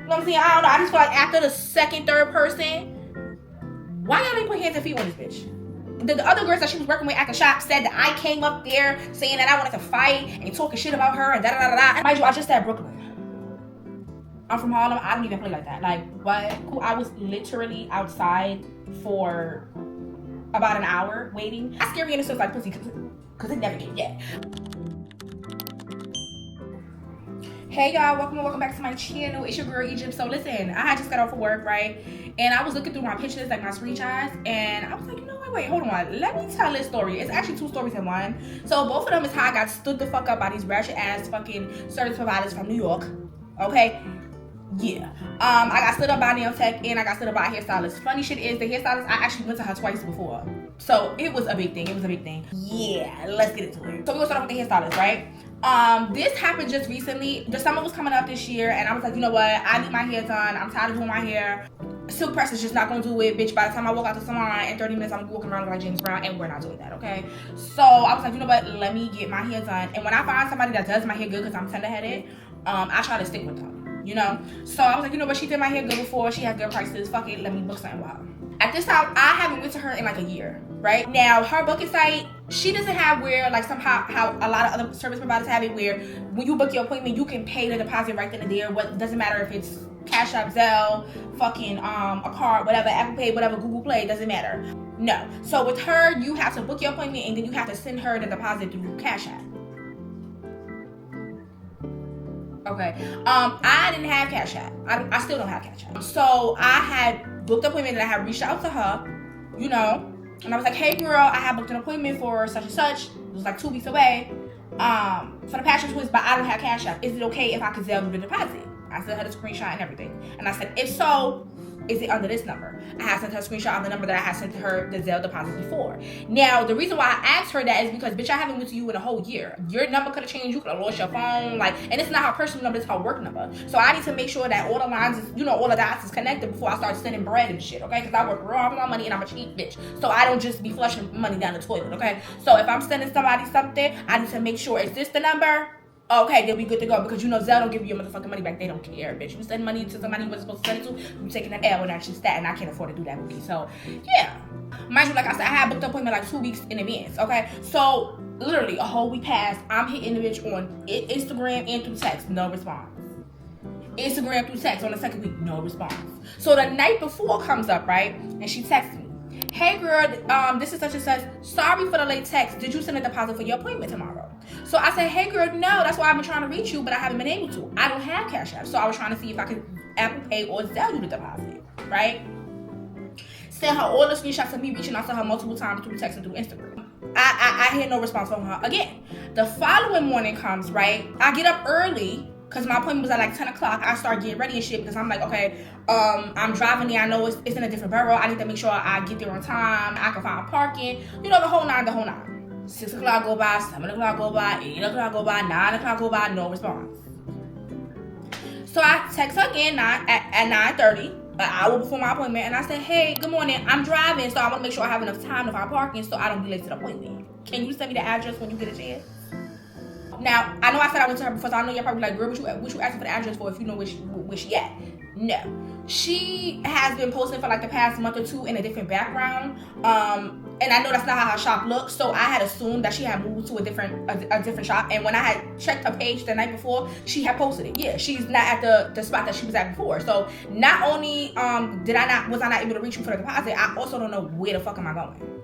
know what I'm saying? I don't know. I just feel like after the second, third person, why y'all didn't put hands and feet on this bitch? The other girls that she was working with at the shop said that I came up there saying that I wanted to fight and talking shit about her and da da da da. And mind you, I just said Brooklyn. I'm from Harlem. I don't even play like that. Like, what? I was literally outside for about an hour waiting. I scare me in the sense like pussy because it never get yet. Hey y'all, welcome back to my channel. It's your girl Egypt. So listen, I had just got off of work, right? And I was looking through my pictures, like my screenshots, and I was like, you know what, wait, hold on. Let me tell this story. It's actually two stories in one. So both of them is how I got stood the fuck up by these ratchet ass fucking service providers from New York. Okay? Yeah. I got stood up by nail tech and I got stood up by a hairstylist. Funny shit is the hairstylist, I actually went to her twice before. So it was a big thing. Yeah, let's get into it. So we're gonna start off with the hairstylist, right? This happened just recently. The summer was coming up this year and I was like, you know what? I need my hair done. I'm tired of doing my hair. Silk press is just not gonna do it, bitch. By the time I walk out the salon in 30 minutes, I'm gonna be walking around like James Brown, and we're not doing that, okay? So I was like, you know what? Let me get my hair done. And when I find somebody that does my hair good, because I'm tender-headed, I try to stick with them, you know? So I was like, you know what? She did my hair good before. She had good prices. Fuck it. Let me book something wild. At this time, I haven't went to her in like a year, right? Now, her booking site, she doesn't have where, like somehow, how a lot of other service providers have it, where when you book your appointment, you can pay the deposit right then and there. What doesn't matter if it's Cash App, Zelle, fucking a card, whatever, Apple Pay, whatever, Google Play, doesn't matter. No. So with her, you have to book your appointment and then you have to send her the deposit through Cash App. Okay. I didn't have Cash App. I still don't have Cash App. So I had booked an appointment and I had reached out to her, you know, and I was like, hey girl, I have booked an appointment for such and such. It was like 2 weeks away. For the passion twist, but I don't have Cash App. Is it okay if I could Zelle you the deposit? I sent her the screenshot and everything. And I said, if so, is it under this number? I had sent her a screenshot of the number that I had sent to her the Zelle deposit before. Now, the reason why I asked her that is because, bitch, I haven't went to you in a whole year. Your number could have changed. You could have lost your phone. Like, and it's not her personal number, it's her work number. So I need to make sure that all the lines, is, you know, all the dots is connected before I start sending bread and shit, okay? Because I work real hard for my money and I'm a cheap bitch. So I don't just be flushing money down the toilet, okay? So if I'm sending somebody something, I need to make sure, is this the number? Okay, then we good to go, because you know Zelle don't give you your motherfucking money back. They don't care, bitch. You send money to somebody you wasn't supposed to send it to, you taking an L and actually stat, and I can't afford to do that with me. So yeah, mind you, like I said, I had booked an appointment like 2 weeks in advance. Okay, so literally a whole week passed. I'm hitting the bitch on Instagram and through text, no response. Instagram through text on the second week, no response. So the night before comes up, right, and she texts me, hey girl, this is such and such. Sorry for the late text. Did you send a deposit for your appointment tomorrow? So I said, hey girl, no, that's why I've been trying to reach you, but I haven't been able to. I don't have Cash App. So I was trying to see if I could Apple Pay or Zelle you the deposit, right? Sent her all the screenshots of me reaching out to her multiple times through text and through Instagram. I hear no response from her again. The following morning comes, right? I get up early, because my appointment was at like 10 o'clock. I start getting ready and shit because I'm like, okay, I'm driving there. I know it's in a different borough. I need to make sure I get there on time. I can find parking. You know, the whole nine. 6 o'clock go by, 7 o'clock go by, 8 o'clock go by, 9 o'clock go by, no response. So I text her again at 9:30, an hour before my appointment, and I said, hey, good morning. I'm driving, so I want to make sure I have enough time to find parking so I don't be late to the appointment. Can you send me the address when you get a chance? Now, I know I said I went to her before, so I know you're probably like, girl, what you asking for the address for if you know where she at? No. She has been posting for like the past month or two in a different background. And I know that's not how her shop looks, so I had assumed that she had moved to a different shop. And when I had checked her page the night before, she had posted it. Yeah, she's not at the spot that she was at before. So not only was I not able to reach you for the deposit, I also don't know where the fuck am I going.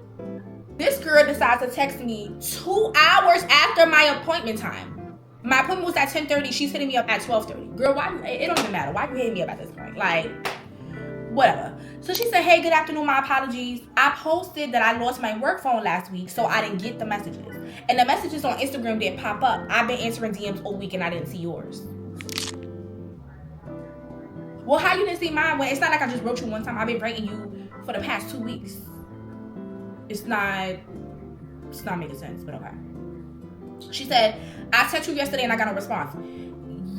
This girl decides to text me 2 hours after my appointment time. My appointment was at 10:30. She's hitting me up at 12:30. Girl, why? It don't even matter. Why you hitting me up at this point? Like, whatever. So she said, hey, good afternoon, my apologies. I posted that I lost my work phone last week, so I didn't get the messages. And the messages on Instagram didn't pop up. I've been answering DMs all week and I didn't see yours. Well, how you didn't see mine? When it's not like I just wrote you one time. I've been writing you for the past 2 weeks. It's not making sense, but okay. She said, I texted you yesterday and I got no response.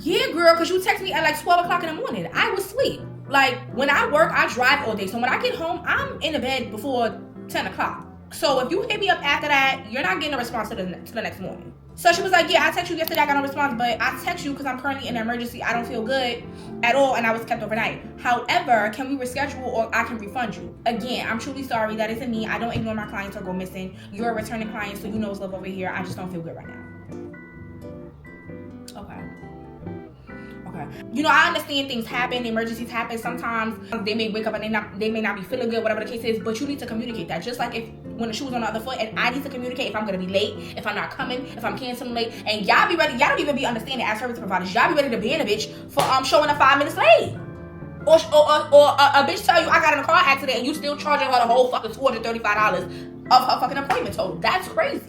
Yeah, girl, because you texted me at like 12 o'clock in the morning. I was asleep. Like, when I work, I drive all day. So when I get home, I'm in the bed before 10 o'clock. So if you hit me up after that, you're not getting a response to the next morning. So she was like, yeah, I texted you yesterday, I got no response, but I text you because I'm currently in an emergency. I don't feel good at all, and I was kept overnight. However, can we reschedule or I can refund you? Again, I'm truly sorry. That isn't me. I don't ignore my clients or go missing. You're a returning client, so you know it's love over here. I just don't feel good right now. Okay. You know, I understand things happen, emergencies happen. Sometimes they may wake up and they may not be feeling good, whatever the case is, but you need to communicate that. Just like if when the shoe was on the other foot, and I need to communicate if I'm gonna be late, if I'm not coming, if I'm canceling late, and y'all be ready. Y'all don't even be understanding as service providers. Y'all be ready to be in a bitch for showing up 5 minutes late. Or a bitch tell you I got in a car accident and you still charging her the whole fucking $235 of her fucking appointment total. That's crazy.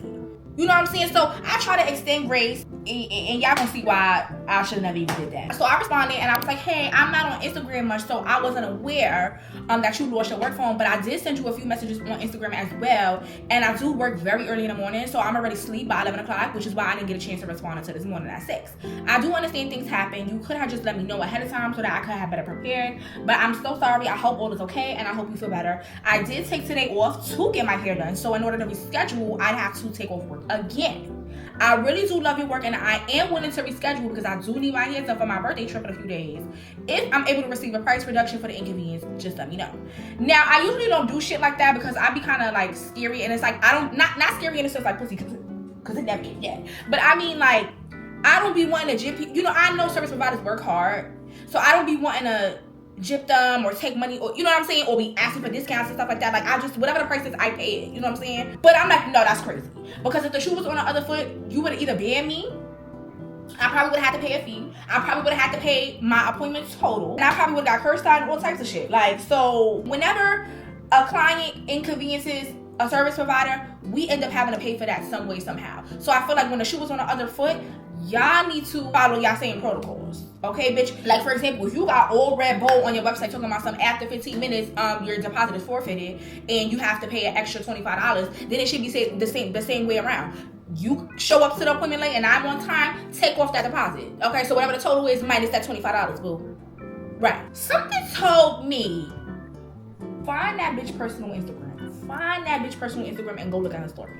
You know what I'm saying? So I try to extend grace, and y'all gonna see why I should never even did that. So I responded and I was like, hey, I'm not on Instagram much, so I wasn't aware that you lost your work phone, but I did send you a few messages on Instagram as well, and I do work very early in the morning, so I'm already asleep by 11 o'clock, which is why I didn't get a chance to respond until this morning at 6. I do understand things happen. You could have just let me know ahead of time so that I could have better prepared, but I'm so sorry. I hope all is okay, and I hope you feel better. I did take today off to get my hair done, so in order to reschedule, I'd have to take off work again. I really do love your work, and I am willing to reschedule because I do need my hair done for my birthday trip in a few days. If I'm able to receive a price reduction for the inconvenience, just let me know. Now, I usually don't do shit like that because I be kind of like scary, and it's like I don't not scary in the sense like pussy because it never get dead. But I mean like I don't be wanting to jip. You know, I know service providers work hard, so I don't be wanting to jip them or take money, or you know what I'm saying, or be asking for discounts and stuff like that. Like I just whatever the price is, I pay it. You know what I'm saying? But I'm like, no, that's crazy. Because if the shoe was on the other foot, you would have either banned me. I probably would have had to pay a fee. I probably would have had to pay my appointment total, and I probably would have got cursed out and all types of shit. Like, so whenever a client inconveniences a service provider, we end up having to pay for that some way, somehow. So I feel like when the shoe was on the other foot, y'all need to follow y'all same protocols. Okay, bitch? Like, for example, if you got old Red Bull on your website talking about some after 15 minutes, your deposit is forfeited and you have to pay an extra $25, then it should be the same way around. You show up to the appointment late and I'm on time, take off that deposit. Okay, so whatever the total is minus that $25, boo. Right. Something told me, find that bitch personal Instagram. Find that bitch personal Instagram and go look at her story.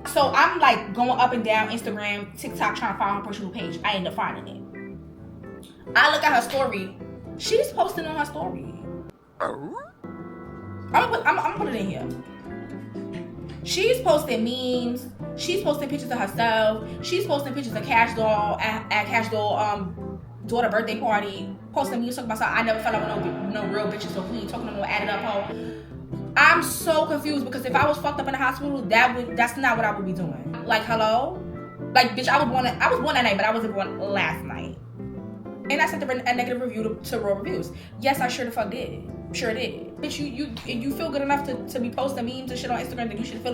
So I'm like going up and down Instagram, TikTok, trying to find her personal page. I end up finding it. I look at her story. She's posting on her story. I'm gonna put it in here. She's posting memes. She's posting pictures of herself. She's posting pictures of Cash Doll at Cash Doll daughter birthday party. Posting memes talking about something. I never felt like no real bitches, so please talking to them, add it up, ho. I'm so confused because if I was fucked up in the hospital, that's not what I would be doing. Like, hello? Like, bitch, I was born that night, but I wasn't born last night. And I sent a negative review to Raw Reviews. Yes, I sure the fuck did. Sure did. Bitch, you feel good enough to be posting memes and shit on Instagram, then you should feel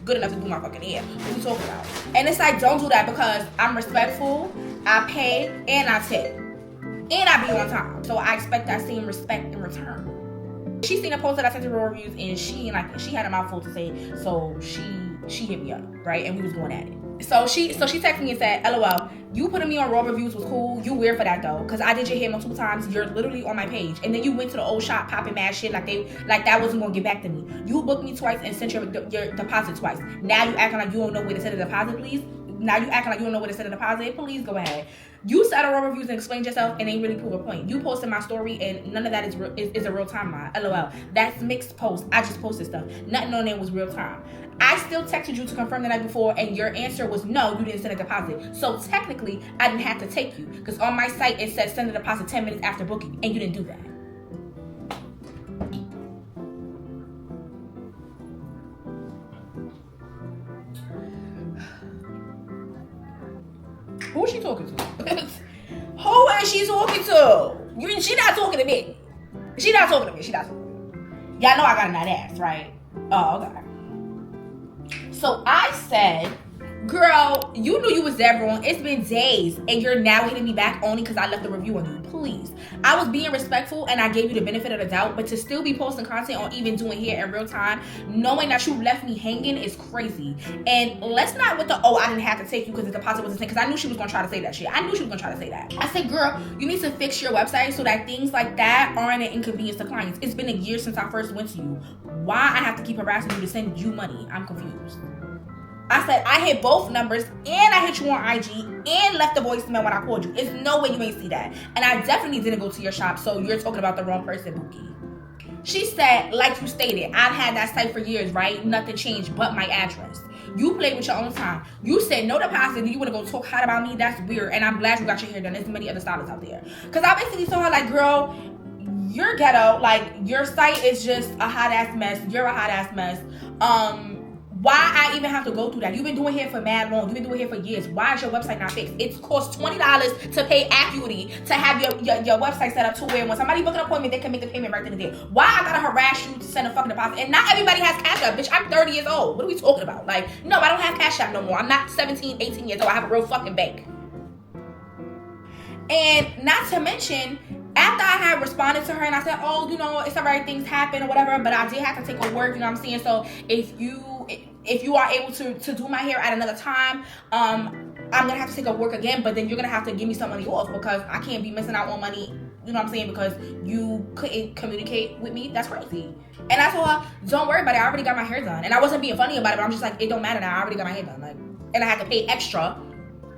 good enough to do my fucking hair. What are you talking about? And it's like, don't do that because I'm respectful, I pay, and I tip. And I be on time. So I expect that same respect in return. She seen a post that I sent to Raw Reviews and she had a mouthful to say, so she hit me up, right? And we was going at it. So she texted me and said, LOL, you putting me on Raw Reviews was cool. You weird for that though, because I did your hair multiple times. You're literally on my page. And then you went to the old shop popping mad shit like that wasn't gonna get back to me. You booked me twice and sent your deposit twice. Now you acting like you don't know where to send a deposit, please. Now you acting like you don't know where to send a deposit, please go ahead. You said a Raw Reviews and explained yourself and ain't really prove a point. You posted my story and none of that is a real time line. LOL. That's mixed post. I just posted stuff. Nothing on there was real time. I still texted you to confirm the night before and your answer was no, you didn't send a deposit. So technically, I didn't have to take you because on my site it said send a deposit 10 minutes after booking and you didn't do that. Who is she talking to? Who is she talking to? She not talking to me. She not talking to me. Y'all know I got a nut ass, right? Oh, okay. So I said, girl, you knew you was that wrong. It's been days and you're now hitting me back only because I left a review on you. Please. I was being respectful and I gave you the benefit of the doubt, but to still be posting content or even doing hair in real time, knowing that you left me hanging is crazy. And let's not with the, I didn't have to take you because the deposit wasn't taken, because I knew she was going to try to say that shit. I said, girl, you need to fix your website so that things like that aren't an inconvenience to clients. It's been a year since I first went to you. Why I have to keep harassing you to send you money? I'm confused. I said, I hit both numbers and I hit you on IG and left the voicemail when I called you. It's no way you ain't see that. And I definitely didn't go to your shop, so you're talking about the wrong person, Bookie. She said, like you stated, I've had that site for years, right? Nothing changed but my address. You played with your own time. You said no deposit and you want to go talk hot about me? That's weird. And I'm glad you got your hair done. There's many other stylists out there. Because I basically told her, like, girl, you're ghetto. Like, your site is just a hot-ass mess. You're a hot-ass mess. Why I even have to go through that? You've been doing hair for mad long. You've been doing hair for years. Why is your website not fixed? It costs $20 to pay Acuity to have your website set up to where when somebody book an appointment, they can make the payment right then and there. Why I gotta harass you to send a fucking deposit? And not everybody has Cash App, bitch. I'm 30 years old. What are we talking about? Like, no, I don't have Cash App no more. I'm not 17, 18 years old. I have a real fucking bank. And not to mention, after I had responded to her and I said, oh, you know, it's alright, things happen or whatever, but I did have to take a work, you know what I'm saying? So if you are able to do my hair at another time, I'm gonna have to take a work again, but then you're gonna have to give me some money off because I can't be missing out on money, you know what I'm saying, because you couldn't communicate with me. That's crazy. And I told her, don't worry about it, I already got my hair done. And I wasn't being funny about it, but I'm just like, it don't matter now, I already got my hair done. Like, and I had to pay extra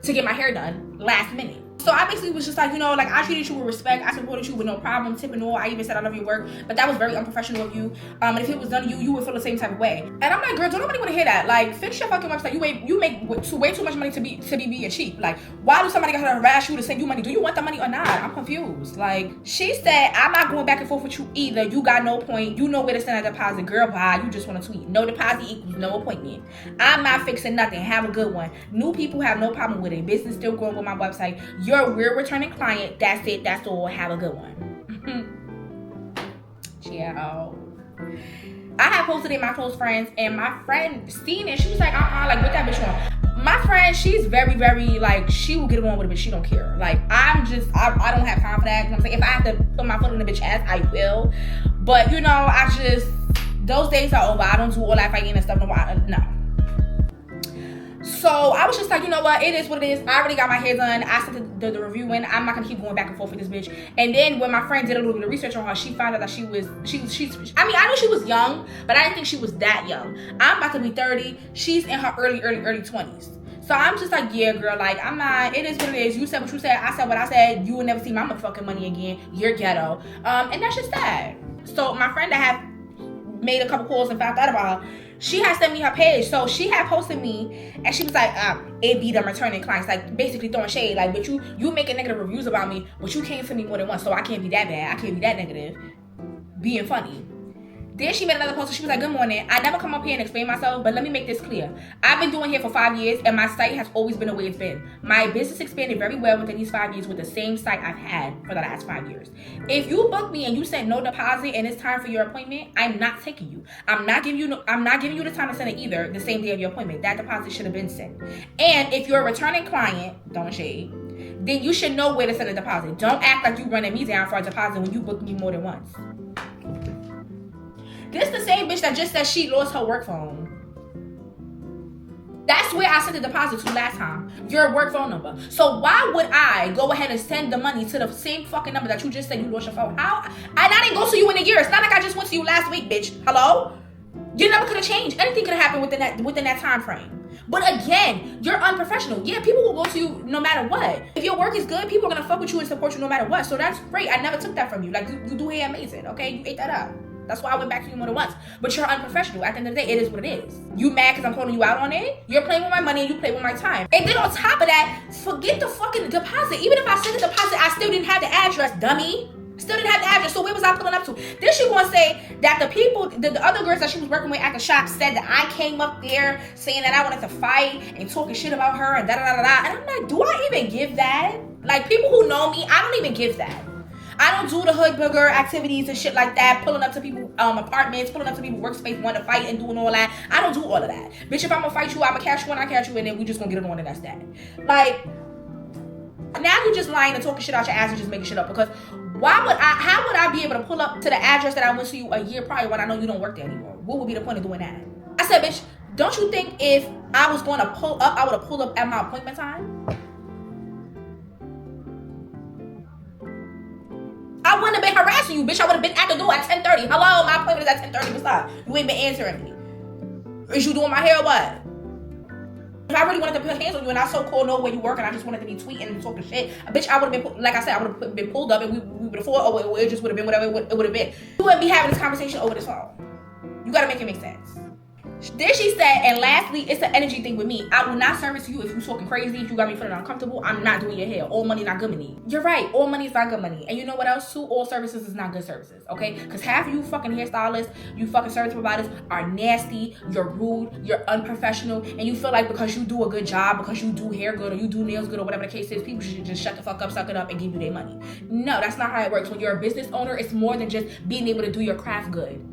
to get my hair done last minute. So I basically was just like, you know, like, I treated you with respect. I supported you with no problem, tip and all. I even said I love your work, but that was very unprofessional of you. And if it was done to you, you would feel the same type of way. And I'm like, girl, don't nobody want to hear that. Like, fix your fucking website. You make way too much money to be being cheap. Like, why do somebody gotta harass you to send you money? Do you want the money or not? I'm confused. Like, she said, I'm not going back and forth with you either. You got no point. You know where to send a deposit. Girl, bye. You just want to tweet. No deposit equals no appointment. I'm not fixing nothing. Have a good one. New people have no problem with it. Business still growing with my website. We're returning client. That's it. That's all. Have a good one. Ciao. I had posted it in my close friends, and my friend seen it. She was like, like, what that bitch on? My friend, she's very, very, like, she will get it on with it, but she don't care. Like, I don't have time for that. You know what I'm saying? If I have to put my foot in the bitch ass, I will. But, you know, those days are over. I don't do all that fighting and stuff. No. So I was just like, you know what, it is what it is. I already got my hair done. I sent the review in. I'm not gonna keep going back and forth with this bitch. And then when my friend did a little bit of research on her, she found out that she's I mean, I knew she was young, but I didn't think she was that young. I'm about to be 30. She's in her early 20s. So I'm just like, yeah, girl, like, I'm not, it is what it is. You said what you said. I said what I said. You will never see my motherfucking money again. You're ghetto. And that's just that. So my friend that had made a couple calls and found out about her, she had sent me her page. So she had posted me and she was like, it be them returning clients, like basically throwing shade. Like, but you making negative reviews about me, but you came to me more than once, so I can't be that bad. I can't be that negative. Being funny. Then she made another post and she was like, good morning. I never come up here and explain myself, but let me make this clear. I've been doing hair for 5 years and my site has always been the way it's been. My business expanded very well within these 5 years with the same site I've had for the last 5 years. If you book me and you send no deposit and it's time for your appointment, I'm not taking you. I'm not giving you the time to send it either the same day of your appointment. That deposit should have been sent. And if you're a returning client, don't shade, then you should know where to send a deposit. Don't act like you running me down for a deposit when you book me more than once. This the same bitch that just said she lost her work phone. That's where I sent the deposit to last time. Your work phone number. So why would I go ahead and send the money to the same fucking number that you just said you lost your phone? How? And I didn't go to you in a year. It's not like I just went to you last week, bitch. Hello? Your number could have changed. Anything could have happened within that time frame. But again, you're unprofessional. Yeah, people will go to you no matter what. If your work is good, people are gonna fuck with you and support you no matter what. So that's great. I never took that from you. Like, you do hair amazing, okay? You ate that up. That's why I went back to you more than once. But you're unprofessional. At the end of the day, it is what it is. You mad because I'm calling you out on it? You're playing with my money and you play with my time. And then on top of that, forget the fucking deposit. Even if I sent the deposit, I still didn't have the address, dummy. Still didn't have the address. So where was I pulling up to? Then she gonna say that the people, the other girls that she was working with at the shop said that I came up there saying that I wanted to fight and talking shit about her and da-da-da-da-da. And I'm like, do I even give that? Like, people who know me, I don't even give that. I don't do the hood booger activities and shit like that, pulling up to people apartments, pulling up to people workspace, wanting to fight and doing all that. I don't do all of that. Bitch, if I'm gonna fight you, I'm gonna catch you and I catch you and then we just gonna get it on and that's that. Like, now you're just lying and talking shit out your ass and just making shit up, because how would I be able to pull up to the address that I went to you a year prior when I know you don't work there anymore? What would be the point of doing that? I said, bitch, don't you think if I was gonna pull up, I would have pulled up at my appointment time? I wouldn't have been harassing you, bitch. I would have been at the door at 10:30. Hello, my appointment is at 10:30. What's up? You ain't been answering me. Is you doing my hair or what? If I really wanted to put hands on you and I so cool, know where you work, and I just wanted to be tweeting and talking shit, bitch, I would have been, like I said, I would have been pulled up and we would have fought, or it just would have been whatever it would have been. You wouldn't be having this conversation over this phone. You gotta make it make sense. Then she said, and lastly, it's an energy thing with me. I will not service you if you talking crazy, if you got me feeling uncomfortable. I'm not doing your hair. All money not good money. You're right. All money is not good money. And you know what else too? All services is not good services. Okay? Because half you fucking hairstylists, you fucking service providers are nasty. You're rude. You're unprofessional. And you feel like because you do a good job, because you do hair good or you do nails good or whatever the case is, people should just shut the fuck up, suck it up, and give you their money. No, that's not how it works. When you're a business owner, it's more than just being able to do your craft good.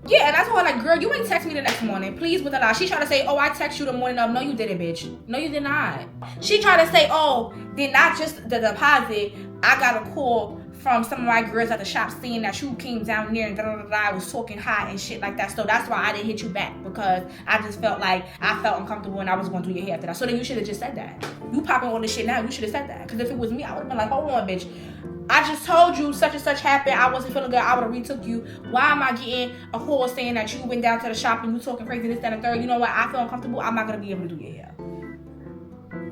Yeah, and I told her, like, girl, you ain't text me the next morning. Please, with a lie. She tried to say, oh, I text you the morning of. No, you didn't, bitch. No, you did not. She tried to say, oh, did not just the deposit. I got a call from some of my girls at the shop saying that you came down there and I was talking hot and shit like that. So that's why I didn't hit you back, because I just felt like I felt uncomfortable and I was going to do your hair after that. So then you should have just said that. You popping all this shit now. You should have said that. Because if it was me, I would have been like, hold on, bitch. I just told you such and such happened. I wasn't feeling good. I would have retook you. Why am I getting a call saying that you went down to the shop and you talking crazy, this, that, and third? You know what? I feel uncomfortable. I'm not going to be able to do your hair.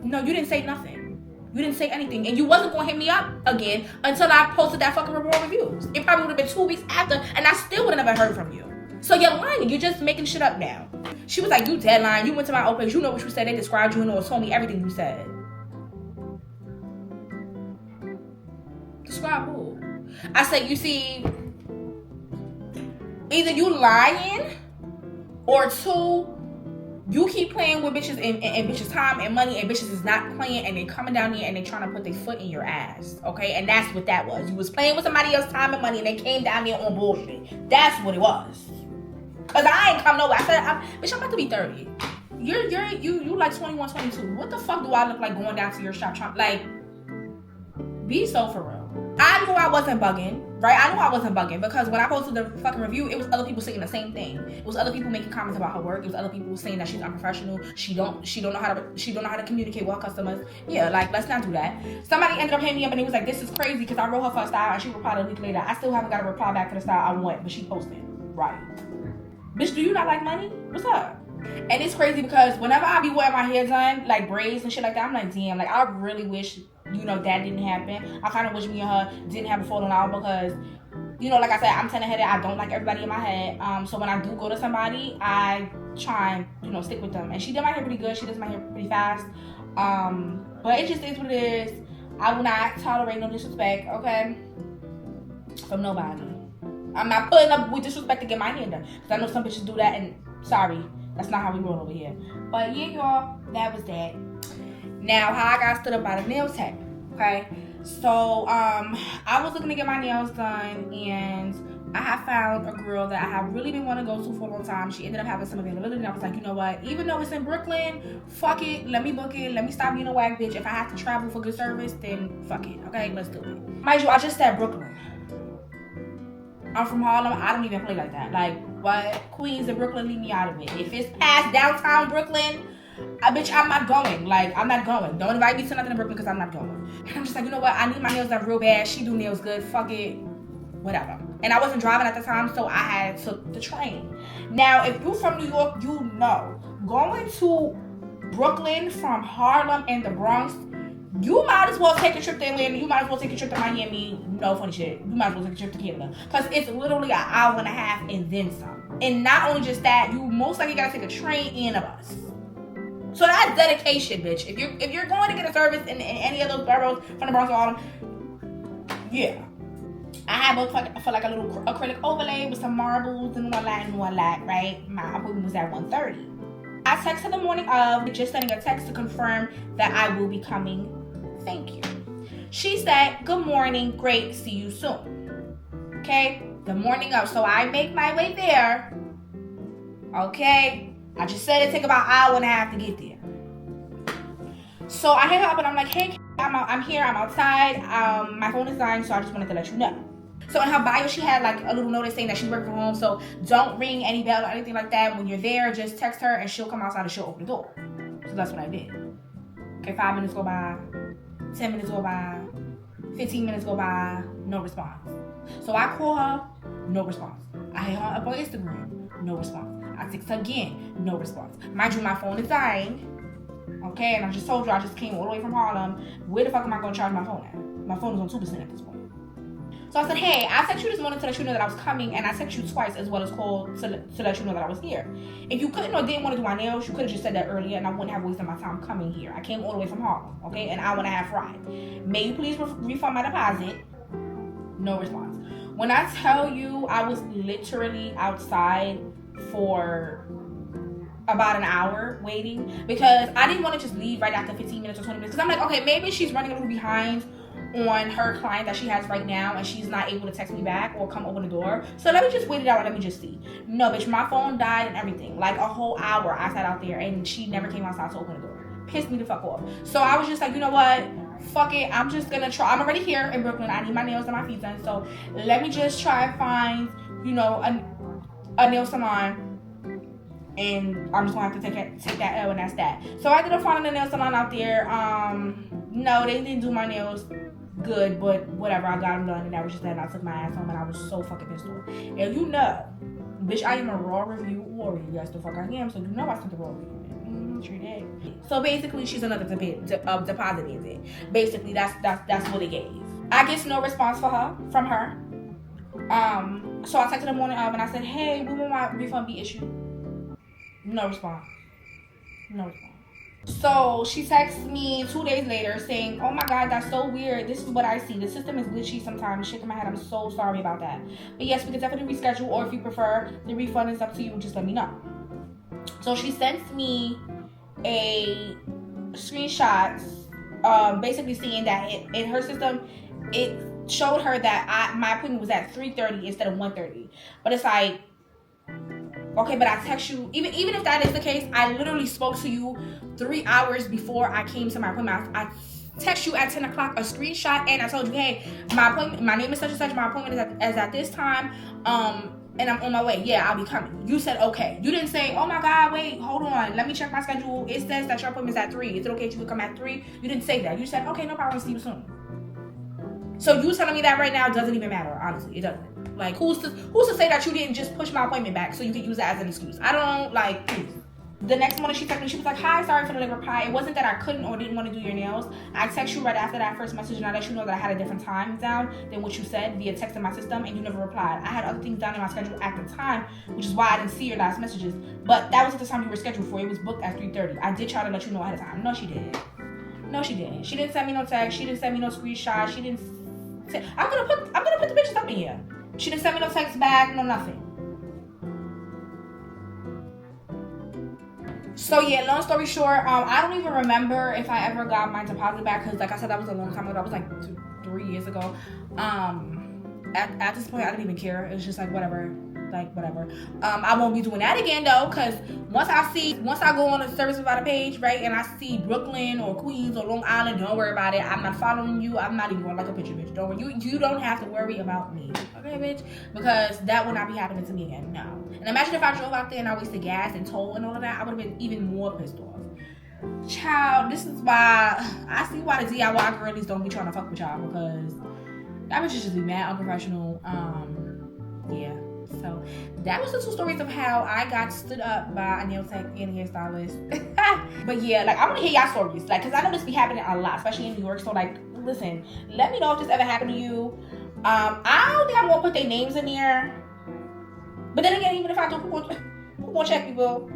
No, you didn't say nothing. You didn't say anything. And you wasn't going to hit me up again until I posted that fucking reviews. It probably would have been 2 weeks after, and I still would have never heard from you. So you're lying. You're just making shit up now. She was like, you dead lying. You went to my old place. You know what you said. They described you and told me everything you said. Describe who? I said, you see, either you lying, or two, you keep playing with bitches and bitches' time and money, and bitches is not playing, and they coming down here and they trying to put their foot in your ass, okay? And that's what that was. You was playing with somebody else's time and money, and they came down there on bullshit. That's what it was. Cause I ain't come nowhere. I said, bitch, I'm about to be 30. You like 21, 22. What the fuck do I look like going down to your shop trying, like, be so for real. I knew I wasn't bugging, right? I knew I wasn't bugging because when I posted the fucking review, it was other people saying the same thing. It was other people making comments about her work. It was other people saying that she's unprofessional. She don't know how to communicate with her customers. Yeah, like, let's not do that. Somebody ended up hitting me up and he was like, this is crazy because I wrote her for a style and she replied a week later. I still haven't got a reply back for the style I want, but she posted. Right. Bitch, do you not like money? What's up? And it's crazy because whenever I be wearing my hair done, like braids and shit like that, I'm like, damn, like I really wish, you know, that didn't happen. I kind of wish me and her didn't have a falling out because, you know, like I said, I'm tender-headed. I don't like everybody in my head. So when I do go to somebody, I try and, you know, stick with them. And she did my hair pretty good. She does my hair pretty fast. But it just is what it is. I will not tolerate no disrespect, okay? From nobody. I'm not putting up with disrespect to get my hair done. Because I know some bitches do that and sorry. That's not how we roll over here. But yeah, y'all, that was that. Now, how I got stood up by the nail tech, okay? So, I was looking to get my nails done, and I have found a girl that I have really been wanting to go to for a long time. She ended up having some availability, and I was like, you know what? Even though it's in Brooklyn, fuck it. Let me book it. Let me stop being a whack bitch. If I have to travel for good service, then fuck it, okay? Let's do it. Mind you, I just said Brooklyn. I'm from Harlem. I don't even play like that. Like, what? Queens and Brooklyn, leave me out of it. If it's past downtown Brooklyn, bitch, I'm not going. Like, I'm not going. Don't invite me to nothing in Brooklyn because I'm not going. And I'm just like, you know what? I need my nails done real bad. She do nails good. Fuck it. Whatever. And I wasn't driving at the time, so I had took the train. Now, if you from New York, you know. Going to Brooklyn from Harlem and the Bronx, you might as well take a trip to Atlanta. You might as well take a trip to Miami. No funny shit. You might as well take a trip to Canada. Because it's literally an hour and a half and then some. And not only just that, you most likely gotta take a train and a bus. So that's dedication, bitch. If you're going to get a service in any of those boroughs from the Bronx or Harlem, yeah. I have for like a little acrylic overlay with some marbles and one light, right? My appointment was at 1:30. I texted the morning of, just sending a text to confirm that I will be coming. Thank you. She said, good morning, great, see you soon. Okay, the morning of. So I make my way there. Okay, I just said it take about an hour and a half to get there. So I hit her up and I'm like, hey, I'm here, I'm outside. My phone is dying, so I just wanted to let you know. So in her bio, she had like a little notice saying that she worked from home. So don't ring any bell or anything like that. When you're there, just text her and she'll come outside and she'll open the door. So that's what I did. Okay, 5 minutes go by, 10 minutes go by, 15 minutes go by, no response. So I call her, no response. I hit her up on Instagram, no response. I text her again, no response. Mind you, my phone is dying. Okay, and I just told you I just came all the way from Harlem. Where the fuck am I gonna charge my phone at? My phone is on 2% at this point. So I said, hey, I texted you this morning to let you know that I was coming, and I texted you twice as well as called to let you know that I was here. If you couldn't or didn't want to do my nails, you could have just said that earlier, and I wouldn't have wasted my time coming here. I came all the way from Harlem, okay, an hour and a half ride. May you please refund my deposit? No response. When I tell you I was literally outside for about an hour waiting, because I didn't want to just leave right after 15 minutes or 20 minutes, because I'm like, okay, maybe she's running a little behind on her client that she has right now and she's not able to text me back or come open the door, so let me just wait it out and let me just see. No, bitch, my phone died and everything. Like a whole hour I sat out there and she never came outside to open the door. Pissed me the fuck off. So I was just like, you know what, fuck it, I'm just gonna try. I'm already here in Brooklyn. I need my nails and my feet done, so let me just try and find, you know, a nail salon, and I'm just gonna have to take that L, and that's that. So I ended up finding a nail salon out there. No, they didn't do my nails good, but whatever, I got them done, and that was just that, and I took my ass home, and I was so fucking pissed off. And you know, bitch, I am a raw review warrior. That's the fuck I am, so you know I sent the raw review. Sure did. So basically, she's another deposit visit. Basically, that's what it gave. I get no response from her. So I texted the morning of and I said, hey, when will my refund be issued? No response. No response. So she texts me 2 days later saying, oh my god, that's so weird. This is what I see. The system is glitchy sometimes. Shaking my head. I'm so sorry about that. But yes, we can definitely reschedule, or if you prefer, the refund is up to you. Just let me know. So she sends me a screenshot, basically saying that in her system, it showed her that my appointment was at 3:30 instead of 1:30. But it's like, okay, but I text you, even if that is the case, I literally spoke to you 3 hours before I came to my appointment. I text you at 10 o'clock a screenshot, and I told you, hey, my name is such and such, my appointment is at this time, and I'm on my way. Yeah, I'll be coming. You said okay. You didn't say, oh my god, wait, hold on, let me check my schedule. It says that your appointment is at 3. Is it okay if you could come at 3? You didn't say that. You said, okay, no problem, see you soon. So you telling me that right now doesn't even matter, honestly. It doesn't. Like, who's to say that you didn't just push my appointment back so you could use it as an excuse? I don't, like, please. The next morning she texted me, she was like, hi, sorry for the late reply. It wasn't that I couldn't or didn't want to do your nails. I text you right after that first message, and I let you know that I had a different time down than what you said via text in my system, and you never replied. I had other things down in my schedule at the time, which is why I didn't see your last messages. But that wasn't the time you were scheduled for. It was booked at 3:30. I did try to let you know ahead of time. No, she didn't. No, she didn't. She didn't send me no text. She didn't send me no screenshot. She didn't. I'm gonna put the pictures up in here. She didn't send me no text back. No nothing. So yeah, long story short, I don't even remember if I ever got my deposit back, because like I said, that was a long time ago. That was like 3 years ago. At this point, I didn't even care. It was just like whatever. I won't be doing that again though, because once I go on a service provider page, right, and I see Brooklyn or Queens or Long Island, don't worry about it. I'm not following you. I'm not even going like a picture, bitch. Don't worry. You don't have to worry about me, okay, bitch? Because that will not be happening to me again. No. And imagine if I drove out there and I wasted gas and toll and all of that, I would have been even more pissed off. Child, this is why I see why the DIY girlies don't be trying to fuck with y'all, because that bitch just be mad unprofessional. Yeah. So that was the 2 stories of how I got stood up by a nail tech and hairstylist. But yeah, like I want to hear y'all stories, like, because I know this be happening a lot, especially in New York. So like, listen, let me know if this ever happened to you. I don't think I'm gonna put their names in there. But then again, even if I do, who gonna check me, boo?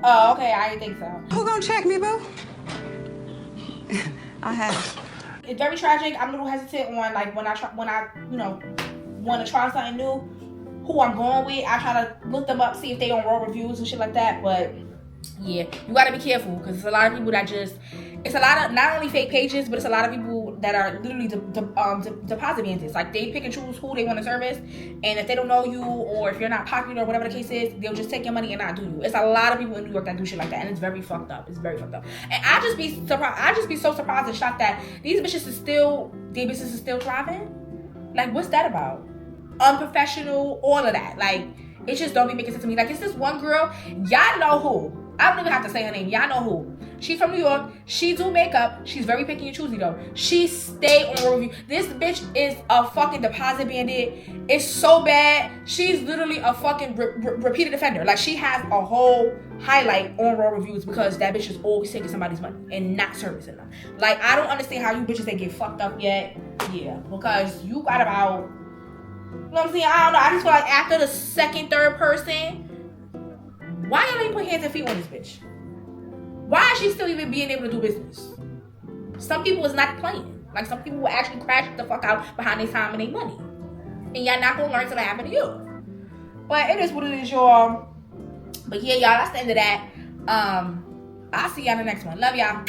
Oh, okay, I didn't think so. Who gonna check me, boo? I have. It's very tragic. I'm a little hesitant on like when I want to try something new. Who I'm going with, I try to look them up, see if they on raw reviews and shit like that. But yeah, you gotta be careful, because it's a lot of people that it's a lot of not only fake pages, but it's a lot of people that are literally deposit bandits. Like, they pick and choose who they want to service, and if they don't know you, or if you're not popular or whatever the case is, they'll just take your money and not do you. It's a lot of people in New York that do shit like that, and it's very fucked up. It's very fucked up. And I just be so surprised and shocked that these bitches their business is still thriving. Like, what's that about? Unprofessional, all of that. Like, it just don't be making sense to me. Like, it's this one girl, y'all know who. I don't even have to say her name. Y'all know who. She's from New York. She do makeup. She's very picky and choosy though. She stay on Road Review. This bitch is a fucking deposit bandit. It's so bad. She's literally a fucking repeated offender. Like, she has a whole highlight on Road Reviews because that bitch is always taking somebody's money and not servicing them. Like, I don't understand how you bitches ain't get fucked up yet. Yeah, because you got about, you know what I'm saying? I don't know. I just feel like after the second, third person, why y'all ain't put hands and feet on this bitch? Why is she still even being able to do business? Some people is not playing. Like, some people will actually crash the fuck out behind their time and their money. And y'all not gonna learn till that happen to you. But it is what it is, y'all. But yeah, y'all, that's the end of that. I'll see y'all in the next one. Love y'all.